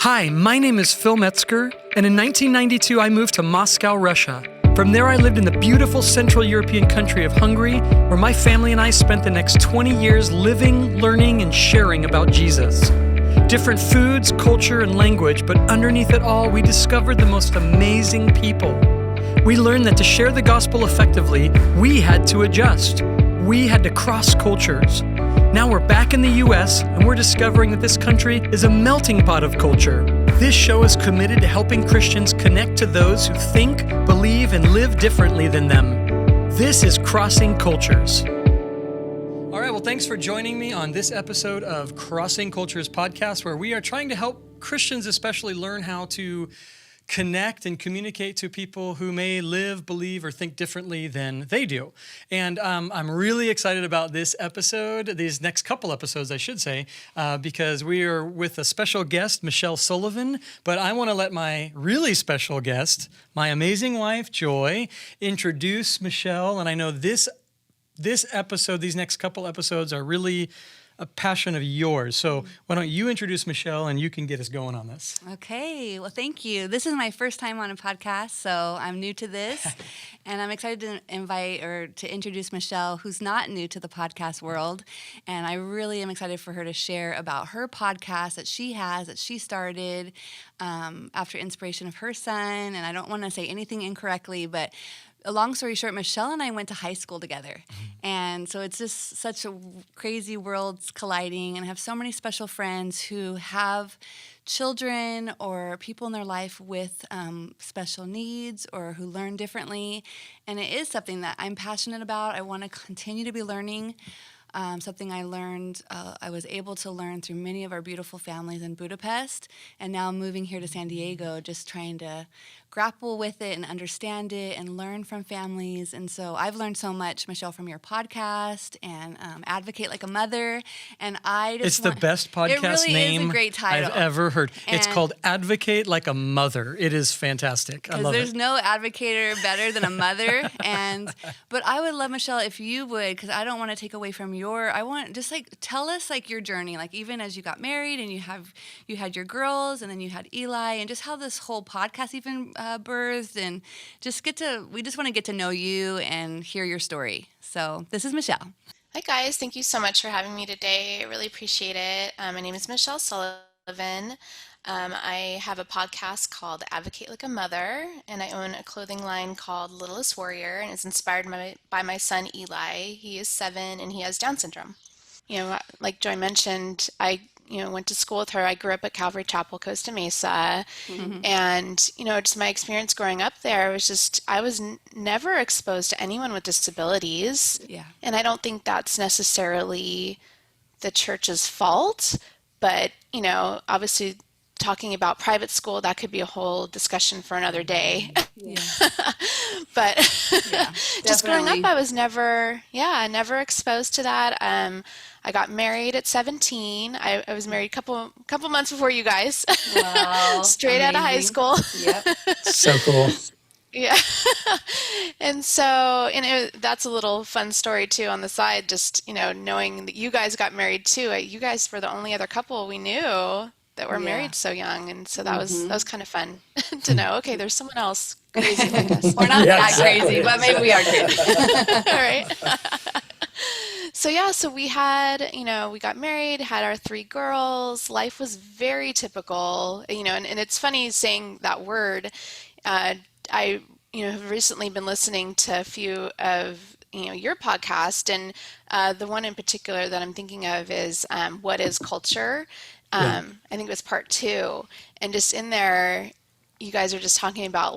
Hi, my name is Phil Metzger, and in 1992 I moved to Moscow, Russia. From there I lived in the beautiful Central European country of Hungary, where my family and I spent the next 20 years living, learning, and sharing about Jesus. Different foods, culture, and language, but underneath it all, we discovered the most amazing people. We learned that to share the gospel effectively, we had to adjust. We had to cross cultures. Now we're back in the U.S., and we're discovering that this country is a melting pot of culture. This show is committed to helping Christians connect to those who think, believe, and live differently than them. This is Crossing Cultures. All right, well, thanks for joining me on this episode of Crossing Cultures podcast, where we are trying to help Christians especially learn how to connect and communicate to people who may live, believe, or think differently than they do. And I'm really excited about this episode, these next couple episodes, I should say, because we are with a special guest, Michelle Sullivan. But I want to let my really special guest, my amazing wife, Joy, introduce Michelle. And I know this episode, these next couple episodes are really a passion of yours. So why don't you introduce Michelle and you can get us going on this. Okay, well, thank you. This is my first time on a podcast, so I'm new to this. And I'm excited to invite or to introduce Michelle, who's not new to the podcast world. And I really am excited for her to share about her podcast that she started after inspiration of her son. And I don't want to say anything incorrectly, but a long story short, Michelle and I went to high school together. And so it's just such a crazy worlds colliding, and I have so many special friends who have children or people in their life with special needs or who learn differently. And it is something that I'm passionate about. I want to continue to be learning. Something I learned, I was able to learn through many of our beautiful families in Budapest, and now moving here to San Diego, just trying to grapple with it and understand it and learn from families. And so I've learned so much, Michelle, from your podcast and Advocate Like a Mother. And It's the best podcast name is a great title. I've ever heard. And it's called Advocate Like a Mother. It is fantastic. I love it. There's no advocator better than a mother. But I would love, Michelle, if you would, because I don't want to take away from I want just tell us your journey, even as you got married and you had your girls and then you had Eli, and just how this whole podcast even birthed, and we just want to get to know you and hear your story. So this is Michelle. Hi guys, thank you so much for having me today. I really appreciate it. My name is Michelle Sullivan. I have a podcast called Advocate Like a Mother, and I own a clothing line called Littlest Warrior, and it's inspired by my son Eli. He is 7 and he has Down syndrome. Like Joy mentioned, I went to school with her. I grew up at Calvary Chapel, Costa Mesa, and just my experience growing up there was I was never exposed to anyone with disabilities. Yeah. And I don't think that's necessarily the church's fault, but obviously, talking about private school, that could be a whole discussion for another day. Yeah. But yeah, just growing up, I was never exposed to that. I got married at 17. I was married a couple months before you guys. Wow, Straight out of high school. Yep. So cool. Yeah. And so, that's a little fun story too on the side, just, knowing that you guys got married too. You guys were the only other couple we knew that were married so young, and so that was kind of fun to know. Okay, there's someone else crazy like us. We're not that crazy, but maybe we are crazy. All right. So we had, we got married, had our 3 girls. Life was very typical, and it's funny saying that word. I have recently been listening to a few of your podcast, and the one in particular that I'm thinking of is What is Culture? I think it was part 2, and just in there, you guys are just talking about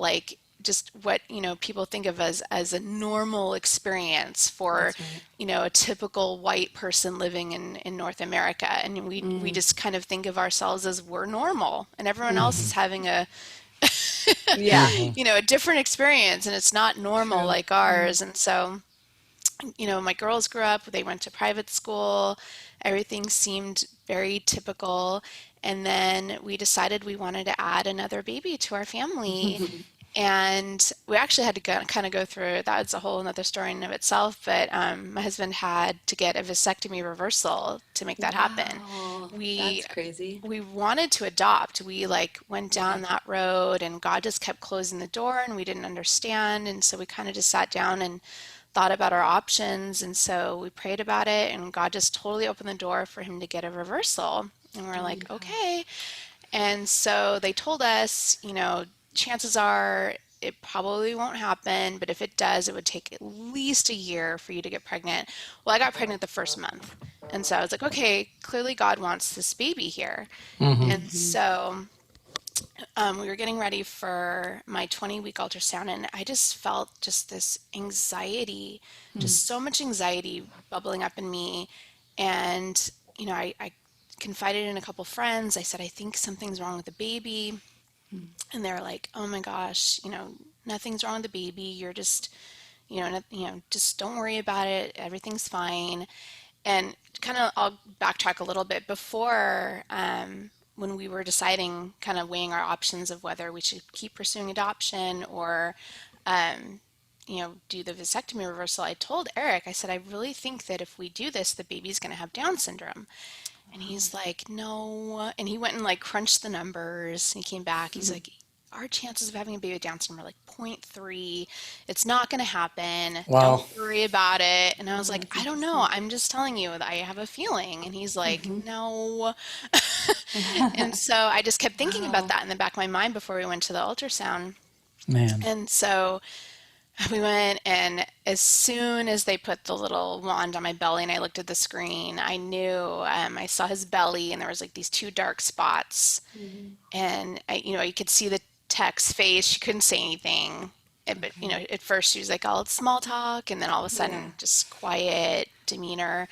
just what people think of as a normal experience for a typical white person living in North America, and we just kind of think of ourselves as we're normal, and everyone else is having a a different experience, and it's not normal like ours. And so my girls grew up, they went to private school, everything seemed very typical, and then we decided we wanted to add another baby to our family. And we actually had to kind of go through, that's a whole other story in and of itself, but my husband had to get a vasectomy reversal to make that happen. we That's crazy. we wanted to adopt. We like went down that road and God just kept closing the door and we didn't understand. And so we kind of just sat down and thought about our options. And so we prayed about it and God just totally opened the door for him to get a reversal. And we're Oh my like, gosh. okay. And so they told us, chances are it probably won't happen, but if it does, it would take at least a year for you to get pregnant. Well, I got pregnant the first month. And so I was like, okay, clearly God wants this baby here. And Mm-hmm. so we were getting ready for my 20-week ultrasound, and I just felt just this anxiety, just so much anxiety bubbling up in me. And, I confided in a couple friends. I said, I think something's wrong with the baby. And they're like, oh my gosh, nothing's wrong with the baby. You're just, just don't worry about it. Everything's fine. And kind of, I'll backtrack a little bit before when we were deciding, kind of weighing our options of whether we should keep pursuing adoption or, do the vasectomy reversal. I told Eric, I said, I really think that if we do this, the baby's going to have Down syndrome. And he's like, no. And he went and like crunched the numbers. And he came back. He's like, our chances of having a baby with Down syndrome are like 0.3. It's not going to happen. Don't Wow. worry about it. And I was Oh, like, that's I don't know. interesting. I'm just telling you that I have a feeling. And he's like, Mm-hmm. no. And so I just kept thinking about Wow. that in the back of my mind before we went to the ultrasound. Man. And so we went, and as soon as they put the little wand on my belly and I looked at the screen, I knew I saw his belly, and there was like these two dark spots. Mm-hmm. And you could see the tech's face. She couldn't say anything. But Okay. at first she was like, all small talk, and then all of a Yeah. sudden just quiet demeanor.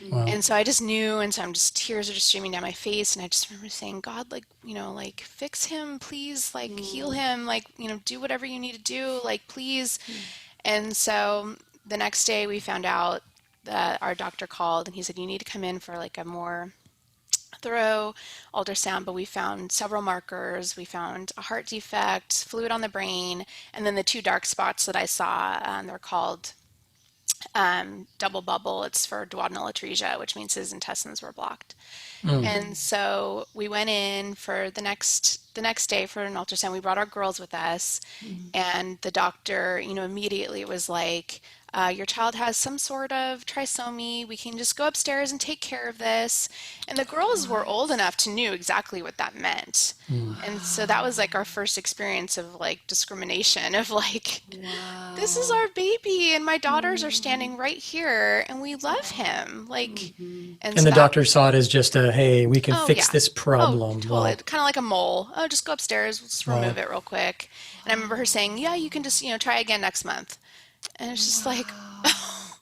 Mm-hmm. Wow. And so I just knew, and so I'm just tears are just streaming down my face, and I just remember saying, God, like, like fix him, please, like heal him, like, do whatever you need to do, like, please. And so the next day we found out that our doctor called and he said, you need to come in for like a more thorough ultrasound, but we found several markers. We found a heart defect, fluid on the brain, and then the two dark spots that I saw, they're called double bubble. It's for duodenal atresia, which means his intestines were blocked. Mm. And so we went in for the next day for an ultrasound. We brought our girls with us, Mm-hmm. and the doctor, immediately was like, "Your child has some sort of trisomy. We can just go upstairs and take care of this." And the girls were old What? enough to knew exactly what that meant. Mm. And so that was Wow. like our first experience of like discrimination of like, this is Wow. our baby, and my daughters are Mm-hmm. standing right here, and we love Wow. him. Like, Mm-hmm. and And so the that doctor saw it as just a, hey, we can Oh fix yeah. this Oh, problem. totally. Wow. Kind of like a mole. Oh, just go upstairs. We'll just remove Wow. it real quick. And I remember her saying, "Yeah, you can just, try again next month." And it's just like, Wow. oh,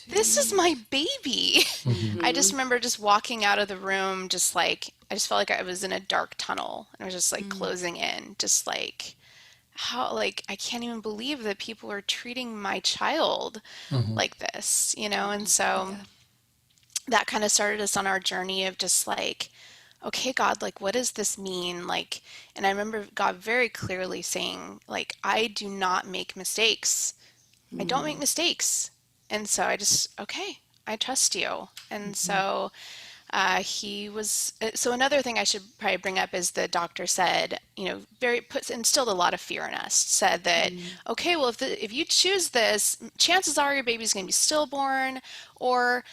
this is my Jeez. baby. Hmm. I just Mm-hmm. remember just walking out of the room, just like I just felt like I was in a dark tunnel, and I was just like Mm-hmm. closing in, just like how like I can't even believe that people are treating my child Hmm. like this. And so Yeah. that kind of started us on our journey of just like, okay, God, like, what does this mean? Like, and I remember God very clearly saying, like, I do not make mistakes. I don't make Mm-hmm. mistakes. And so I just, okay, I trust you. And Mm-hmm. so he was, so another thing I should probably bring up is the doctor said, very puts instilled a lot of fear in us. Said that, okay, well, if you choose this, chances are your baby's going to be stillborn, or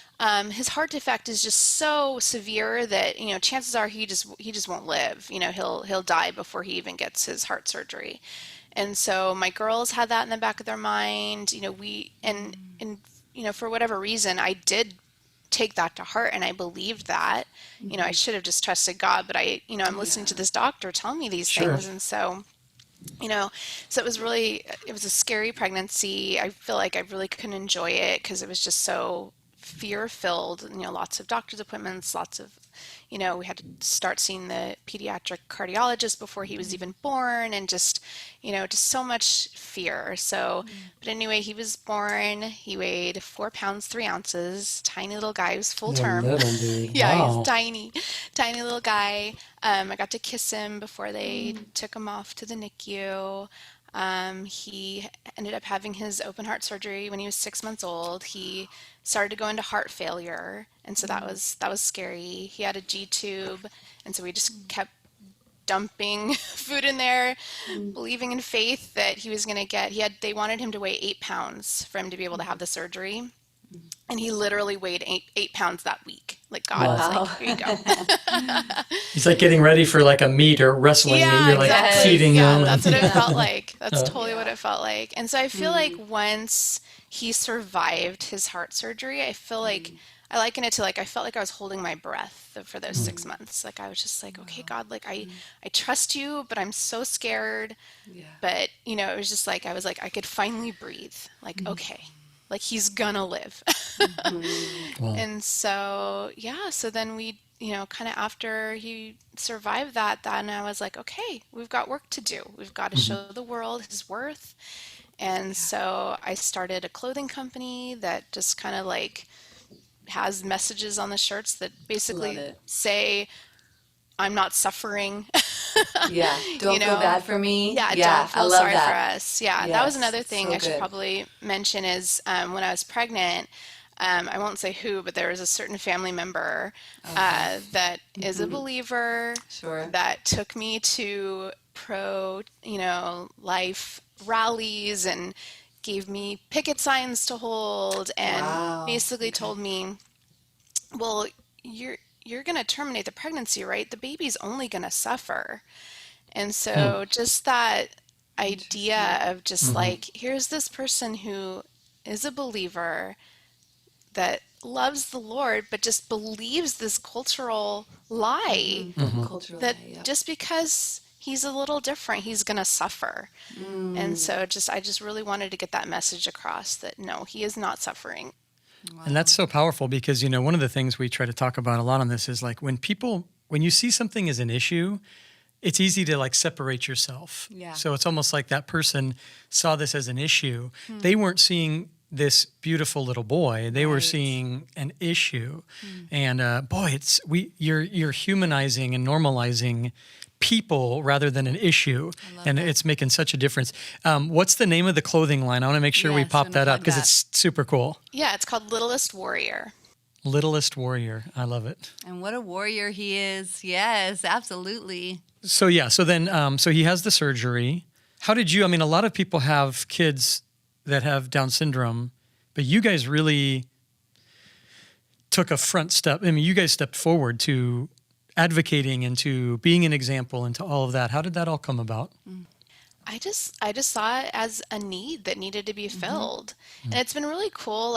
his heart defect is just so severe that chances are he just won't live. He'll die before he even gets his heart surgery. And so my girls had that in the back of their mind. We and for whatever reason, I did take that to heart and I believed that. I Mm-hmm. should have just trusted God, but I'm listening to Yeah. this doctor tell me these Sure. things. And so, you know, so it was a scary pregnancy. I feel like I really couldn't enjoy it because it was just so fear filled, lots of doctor's appointments, lots of, we had to start seeing the pediatric cardiologist before he was even born, and just so much fear. So, but anyway, he was born. He weighed 4 pounds, 3 ounces, tiny little guy. He was full The term. little dude. Yeah, he's Wow. tiny, tiny little guy. I got to kiss him before they Mm-hmm. took him off to the NICU. He ended up having his open heart surgery when he was 6 months old. He started to go into heart failure, and so that was scary. He had a G tube, and so we just kept dumping food in there, believing in faith that he was going to get. They wanted him to weigh 8 pounds for him to be able to have the surgery. And he literally weighed 8 pounds that week. Like God was like, here you go. He's like getting ready for like a meet or wrestling. Yeah, and you're like exactly. feeding Yeah, him. that's what it felt like. That's totally what it felt like. And so I feel like once he survived his heart surgery, I feel like I liken it to like I felt like I was holding my breath for those 6 months. Like I was just like, okay, God, like I trust you, but I'm so scared. Yeah. But it was just like I was like I could finally breathe. Like okay, like he's gonna live. Wow. And so so then we kind of after he survived that, then I was like, okay, we've got work to do. We've got to show the world his worth. And so I started a clothing company that just kind of like has messages on the shirts that Love basically it. say, I'm not suffering. Yeah. Don't feel bad for me. Yeah, Yeah, don't I feel love sorry for that. us. Yeah, that was Yes. another thing So I should good. probably mention is when I was pregnant, I won't say who, but there was a certain family member that is a believer Sure. that took me to life rallies and gave me picket signs to hold and Wow. basically Okay. told me, well, you're going to terminate the pregnancy, right? The baby's only going to suffer. And so just that idea of just like, here's this person who is a believer that loves the Lord, but just believes this cultural lie Cultural that lie, yep. just because he's a little different, he's going to suffer. And so I just really wanted to get that message across that no, he is not suffering. And that's so powerful because, one of the things we try to talk about a lot on this is like when you see something as an issue, it's easy to like separate yourself. Yeah. So it's almost like that person saw this as an issue. They weren't seeing this beautiful little boy. They were Right. seeing an issue. And boy, you're humanizing and normalizing people rather than an issue. And it's making such a difference. What's the name of the clothing line? I want to make sure we Yes, pop I'm that gonna up plug because that. it's super cool. Yeah, it's called Littlest Warrior. Littlest Warrior. I love it. And what a warrior he is. Yes, absolutely. So then he has the surgery. How did you, a lot of people have kids that have Down syndrome, but you guys really took a front step. You guys stepped forward to advocating and to being an example and to all of that. How did that all come about? I just saw it as a need that needed to be filled. And it's been really cool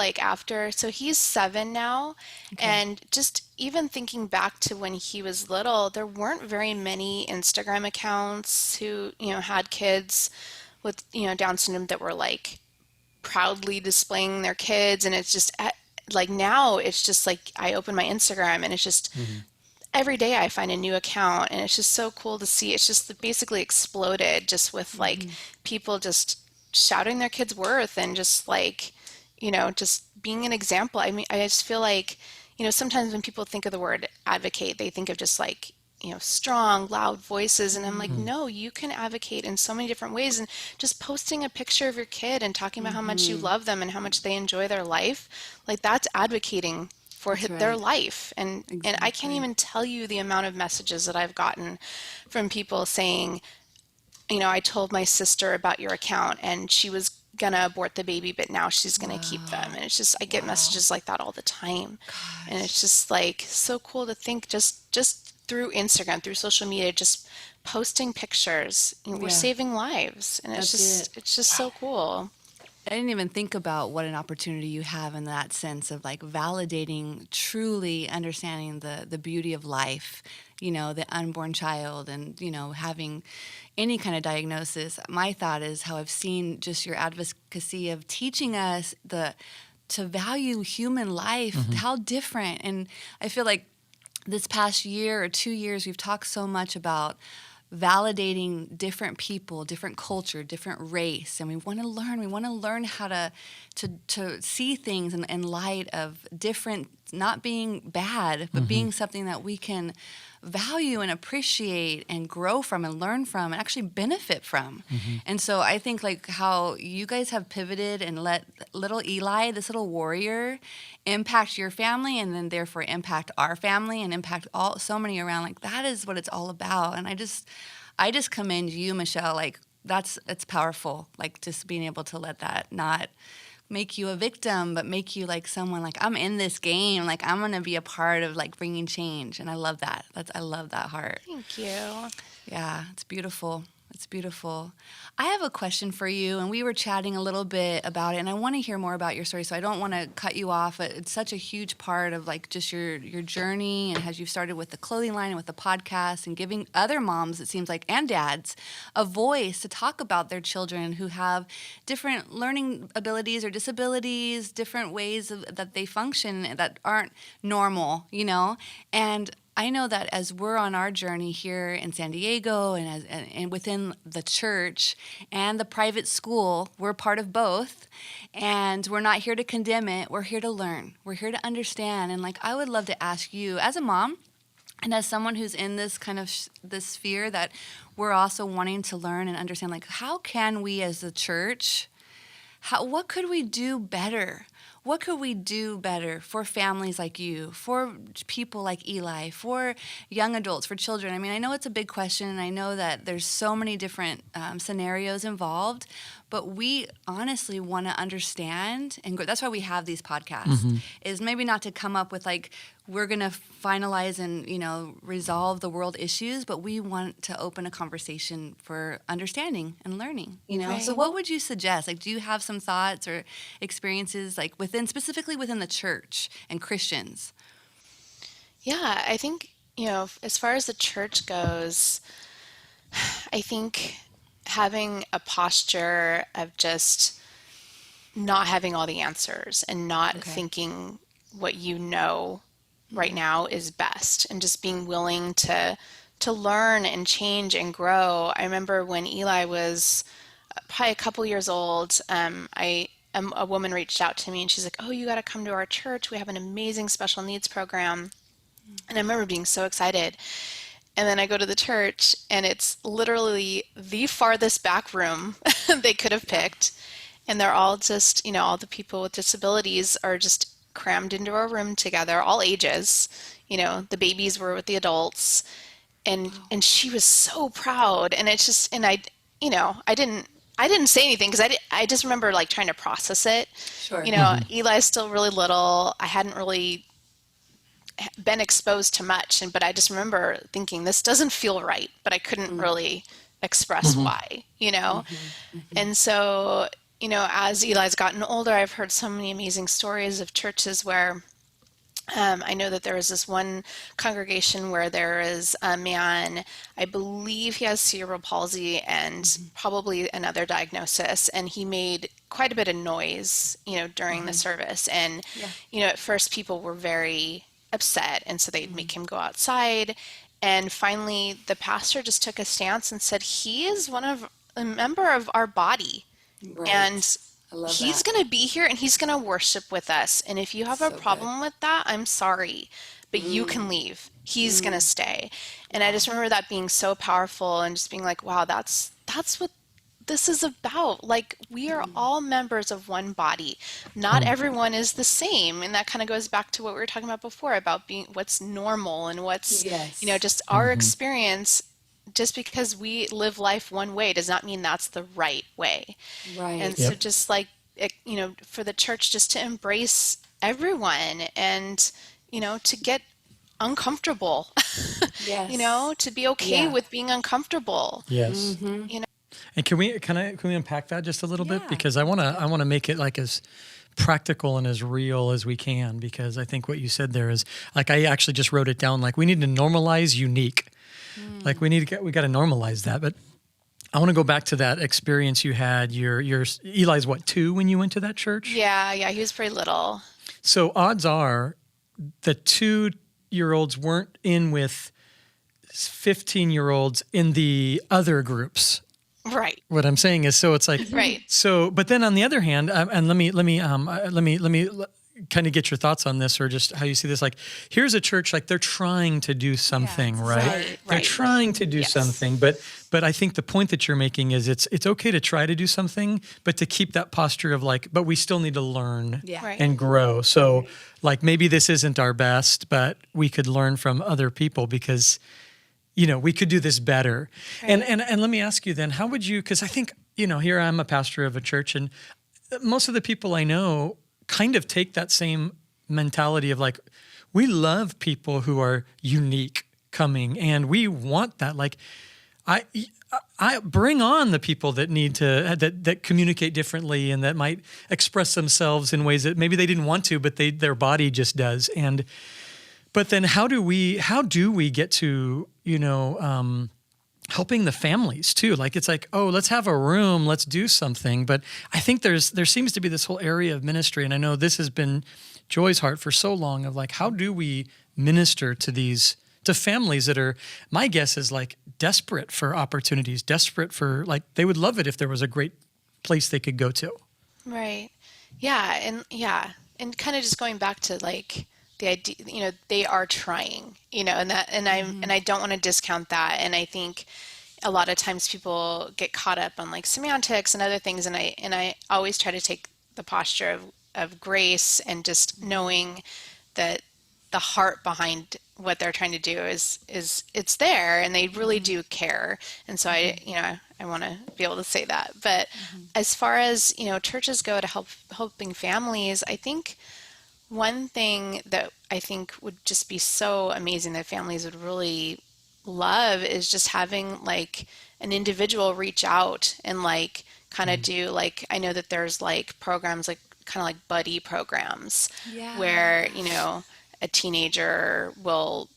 so he's 7 now, and just even thinking back to when he was little, there weren't very many Instagram accounts who, had kids with, Down syndrome that were like proudly displaying their kids. And it's just like now it's just like I open my Instagram and it's just every day I find a new account, and it's just so cool to see. It's just basically exploded just with like people just shouting their kids' worth and just like, just being an example. I just feel like, sometimes when people think of the word advocate, they think of just like, strong, loud voices. And I'm like, no, you can advocate in so many different ways. And just posting a picture of your kid and talking about how much you love them and how much they enjoy their life, like that's advocating for their right. life. And I can't even tell you the amount of messages that I've gotten from people saying, I told my sister about your account and she was gonna abort the baby, but now she's gonna keep them. And it's just I get messages like that all the time. And it's just like so cool to think just through Instagram, through social media, just posting pictures, we're saving lives. And it's just so cool. I didn't even think about what an opportunity you have in that sense of like validating, truly understanding the beauty of life, the unborn child and, having any kind of diagnosis. My thought is how I've seen just your advocacy of teaching us to value human life, how different. And I feel like this past year or 2 years, we've talked so much about validating different people, different culture, different race, and we want to learn how to see things in light of different, not being bad, but being something that we can value and appreciate and grow from and learn from and actually benefit from. And so I think like how you guys have pivoted and let little Eli, this little warrior, impact your family and then therefore impact our family and impact so many around, like that is what it's all about. And I just commend you, Michelle, like it's powerful, like just being able to let that not make you a victim, but make you like someone like, I'm in this game, like I'm gonna be a part of like bringing change. And I love that. I love that heart. Thank you. Yeah, it's beautiful. It's beautiful. I have a question for you, and we were chatting a little bit about it, and I want to hear more about your story, so I don't want to cut you off. It's such a huge part of like just your journey, and as you've started with the clothing line and with the podcast and giving other moms, it seems like, and dads, a voice to talk about their children who have different learning abilities or disabilities, different ways that they function that aren't normal, and I know that as we're on our journey here in San Diego and within the church and the private school, we're part of both. And we're not here to condemn it. We're here to learn. We're here to understand. And like, I would love to ask you as a mom and as someone who's in this kind of this sphere that we're also wanting to learn and understand, like, how can we as a church, what could we do better? What could we do better for families like you, for people like Eli, for young adults, for children? I mean, I know it's a big question, and I know that there's so many different scenarios involved, but we honestly want to understand, and that's why we have these podcasts, is maybe not to come up with like, we're going to finalize and, resolve the world issues, but we want to open a conversation for understanding and learning, Right. So what would you suggest? Like, do you have some thoughts or experiences like specifically within the church and Christians? Yeah, I think, as far as the church goes, I think having a posture of just not having all the answers and not thinking what right now is best, and just being willing to learn and change and grow. I remember when Eli was probably a couple years old, a woman reached out to me and she's like, "Oh, you got to come to our church. We have an amazing special needs program." And I remember being so excited. And then I go to the church and it's literally the farthest back room they could have picked. And they're all just, all the people with disabilities are just crammed into a room together, all ages. The babies were with the adults. And she was so proud. And it's just, and I didn't say anything because I just remember like trying to process it. Sure. Eli's still really little. I hadn't really been exposed to much, but I just remember thinking, this doesn't feel right, but I couldn't really express why, And so, as Eli's gotten older, I've heard so many amazing stories of churches where I know that there was this one congregation where there is a man, I believe he has cerebral palsy and probably another diagnosis, and he made quite a bit of noise, during the service. And, at first people were very upset, and so they'd make him go outside. And finally, the pastor just took a stance and said, he is a member of our body. Right. And he's going to be here and he's going to worship with us. And if you have a problem with that, I'm sorry, but you can leave. He's going to stay. And I just remember that being so powerful and just being like, wow, that's what this is about. Like, we are all members of one body. Not everyone is the same. And that kind of goes back to what we were talking about before about being what's normal and what's, just our experience. Just because we live life one way does not mean that's the right way. Right. And so just like, for the church just to embrace everyone and, to get uncomfortable, to be okay with being uncomfortable. Yes. And can we unpack that just a little bit? Because I want to make it like as practical and as real as we can, because I think what you said there is, like, I actually just wrote it down, like, we need to normalize unique. Like, we got to normalize that. But I want to go back to that experience you had. Your Eli's what, 2 when you went to that church? Yeah, he was pretty little. So odds are the 2-year-olds weren't in with 15-year-olds in the other groups. Right. What I'm saying is, so it's like, right. So, but then on the other hand, and let me kind of get your thoughts on this, or just how you see this. Like, here's a church, like they're trying to do something, right? They're trying to do something, but I think the point that you're making is it's okay to try to do something, but to keep that posture of like, but we still need to learn and grow. So like, maybe this isn't our best, but we could learn from other people because, we could do this better. Right. And let me ask you then, how would you, because I think, here I'm a pastor of a church, and most of the people I know kind of take that same mentality of like, we love people who are unique coming, and we want that. Like, I bring on the people that need to, that communicate differently and that might express themselves in ways that maybe they didn't want to, but their body just does. But then how do we get to, helping the families too? Like, it's like, oh, let's have a room, let's do something. But I think there seems to be this whole area of ministry. And I know this has been Joy's heart for so long of like, how do we minister to families that are, my guess is like desperate for opportunities, desperate for like, they would love it if there was a great place they could go to. Right. Yeah. And kind of just going back to like, the idea, they are trying, and I don't want to discount that. And I think a lot of times people get caught up on like semantics and other things. And I always try to take the posture of grace and just knowing that the heart behind what they're trying to do is it's there, and they really do care. And so I want to be able to say that. But as far as, churches go to helping families, I think one thing that I think would just be so amazing that families would really love is just having like an individual reach out and like kind of do like, I know that there's like programs like kind of like buddy programs where, a teenager will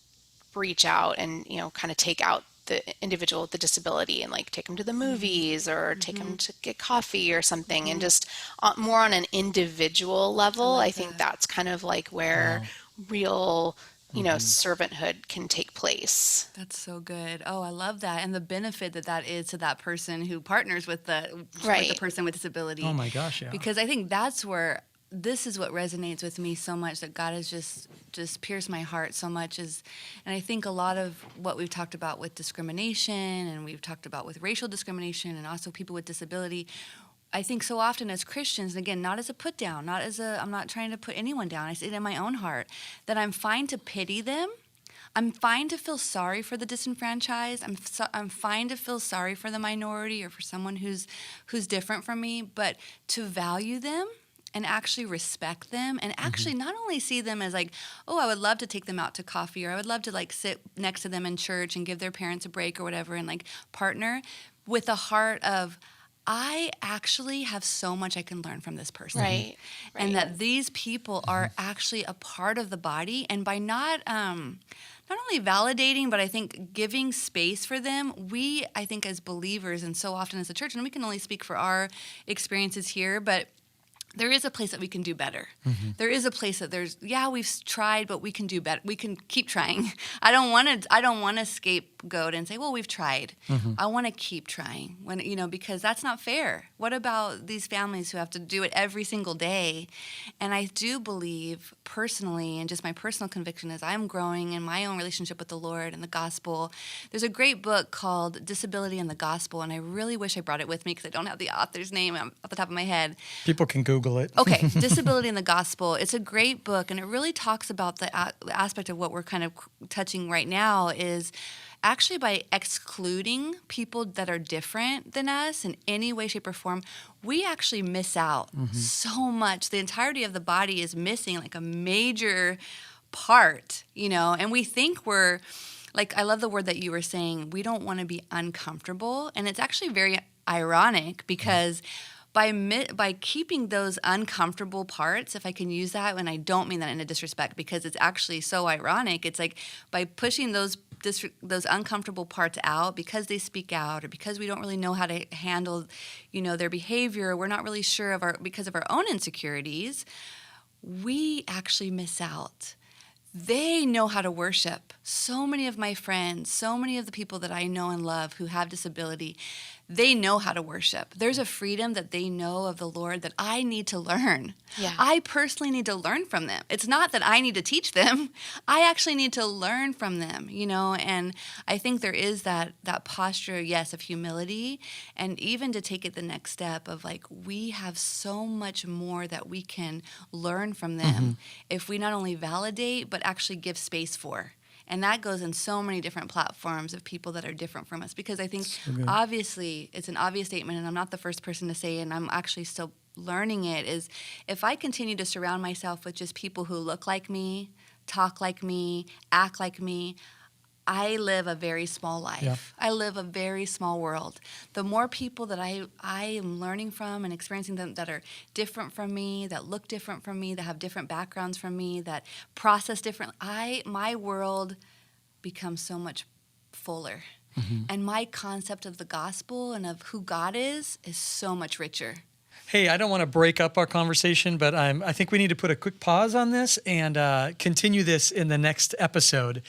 reach out and, kind of take out the individual with the disability and like take them to the movies or take them to get coffee or something, and just more on an individual level. I think that's kind of like where real, servanthood can take place. That's so good. Oh, I love that. And the benefit that is to that person who partners with the person with disability. Oh my gosh, yeah. Because I think that's where this is what resonates with me so much, that God has just pierced my heart so much, and I think a lot of what we've talked about with discrimination, and we've talked about with racial discrimination, and also people with disability, I think so often as Christians, and again, not as a put down, I'm not trying to put anyone down, I say it in my own heart, that I'm fine to pity them. I'm fine to feel sorry for the disenfranchised. I'm fine to feel sorry for the minority or for someone who's different from me, but to value them and actually respect them, and actually not only see them as like, oh, I would love to take them out to coffee, or I would love to like sit next to them in church and give their parents a break or whatever, and like partner with a heart of, I actually have so much I can learn from this person. Right. And that these people are actually a part of the body, and by not only validating, but I think giving space for them, I think as believers, and so often as a church, and we can only speak for our experiences here, but there is a place that we can do better. There is a place that we've tried, but we can do better. We can keep trying. I don't want to scapegoat and say, well, we've tried. I want to keep trying because that's not fair. What about these families who have to do it every single day? And I do believe personally, and just my personal conviction is I'm growing in my own relationship with the Lord and the gospel. There's a great book called Disability and the Gospel, and I really wish I brought it with me because I don't have the author's name off the top of my head. People can Google it. Okay, Disability and the Gospel. It's a great book, and it really talks about the aspect of what we're kind of touching right now is actually by excluding people that are different than us in any way, shape, or form, we actually miss out so much. The entirety of the body is missing like a major part, and we think we're, like, I love the word that you were saying, we don't want to be uncomfortable, and it's actually very ironic because by keeping those uncomfortable parts, if I can use that, and I don't mean that in a disrespect because it's actually so ironic, it's like by pushing those uncomfortable parts out because they speak out or because we don't really know how to handle, their behavior, we're not really sure because of our own insecurities, we actually miss out they know how to worship. So many of my friends, so many of the people that I know and love who have disability, they know how to worship. There's a freedom that they know of the Lord that I need to learn. Yeah. I personally need to learn from them. It's not that I need to teach them. I actually need to learn from them, and I think there is that posture, yes, of humility, and even to take it the next step of like, we have so much more that we can learn from them if we not only validate, but actually give space for. And that goes in so many different platforms of people that are different from us. Because I think, obviously, it's an obvious statement, and I'm not the first person to say it, and I'm actually still learning it, is if I continue to surround myself with just people who look like me, talk like me, act like me, I live a very small life. Yeah. I live a very small world. The more people that I am learning from and experiencing them that are different from me, that look different from me, that have different backgrounds from me, that process different, my world becomes so much fuller. And my concept of the gospel and of who God is so much richer. Hey, I don't want to break up our conversation, but I think we need to put a quick pause on this and continue this in the next episode.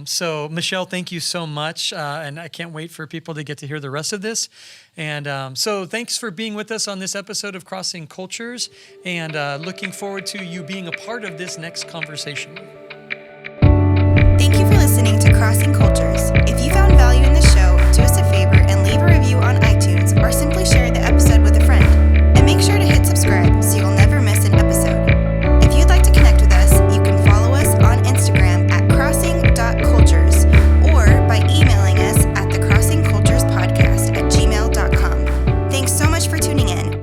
So, Michelle, thank you so much, and I can't wait for people to get to hear the rest of this. And so thanks for being with us on this episode of Crossing Cultures, and looking forward to you being a part of this next conversation. Thank you for listening to Crossing Cultures.